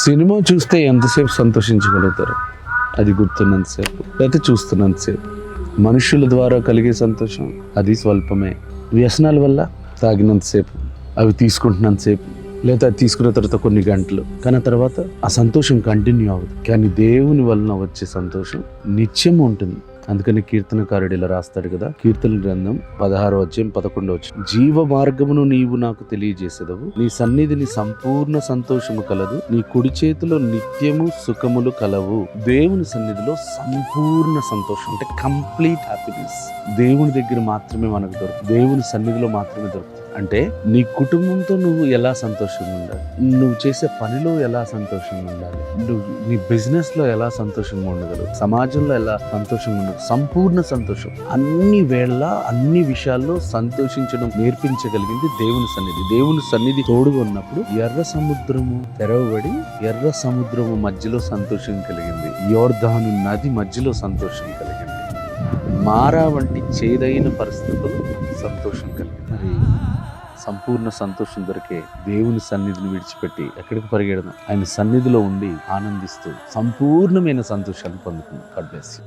Cinema చూస్తే ఎంతసేపు సంతోషించగలుగుతారు? అది గుర్తున్నంతసేపు, లేకపోతే చూస్తున్నంతసేపు. మనుషుల ద్వారా కలిగే సంతోషం అది స్వల్పమే. వ్యసనాల వల్ల తాగినంతసేపు, అవి తీసుకుంటున్నంతసేపు, లేదా అది తీసుకున్న తర్వాత కొన్ని గంటలు, కానీ ఆ తర్వాత ఆ సంతోషం కంటిన్యూ అవ్వదు. కానీ దేవుని వలన వచ్చే సంతోషం నిత్యం ఉంటుంది. అందుకని కీర్తనకారుడు ఇలా రాస్తాడు కదా, కీర్తన గ్రంథం 16:11, జీవ మార్గమును నీవు నాకు తెలియజేసేదవు, నీ సన్నిధిని సంపూర్ణ సంతోషము కలదు, నీ కుడి చేతిలో నిత్యము సుఖములు కలవు. దేవుని సన్నిధిలో సంపూర్ణ సంతోషం అంటే కంప్లీట్ హ్యాపీనెస్ దేవుని దగ్గర మాత్రమే మనకు దొరుకుతుంది. దేవుని సన్నిధిలో మాత్రమే దొరుకుతుంది. అంటే నీ కుటుంబంతో నువ్వు ఎలా సంతోషంగా ఉండాలి, నువ్వు చేసే పనిలో ఎలా సంతోషంగా ఉండాలి, నువ్వు నీ బిజినెస్ లో ఎలా సంతోషంగా ఉండగలవు, సమాజంలో ఎలా సంతోషంగా ఉండదు, సంపూర్ణ సంతోషం. అన్ని వేళ అన్ని విషయాల్లో సంతోషించడం నేర్పించగలిగింది దేవుని సన్నిధి. దేవుని సన్నిధి తోడుగా ఉన్నప్పుడు ఎర్ర సముద్రము తెరవబడి ఎర్ర సముద్రము మధ్యలో సంతోషం కలిగింది, యోర్దాను నది మధ్యలో సంతోషం కలిగింది, మారా వంటి చేదైన పరిస్థితులు సంతోషం కలిగింది. మరి సంపూర్ణ సంతోషం దొరికే దేవుని సన్నిధిని విడిచిపెట్టి ఎక్కడికి పరిగెడదాం? ఆయన సన్నిధిలో ఉండి ఆనందిస్తూ సంపూర్ణమైన సంతోషాన్ని పొందుకుందాం. God bless you.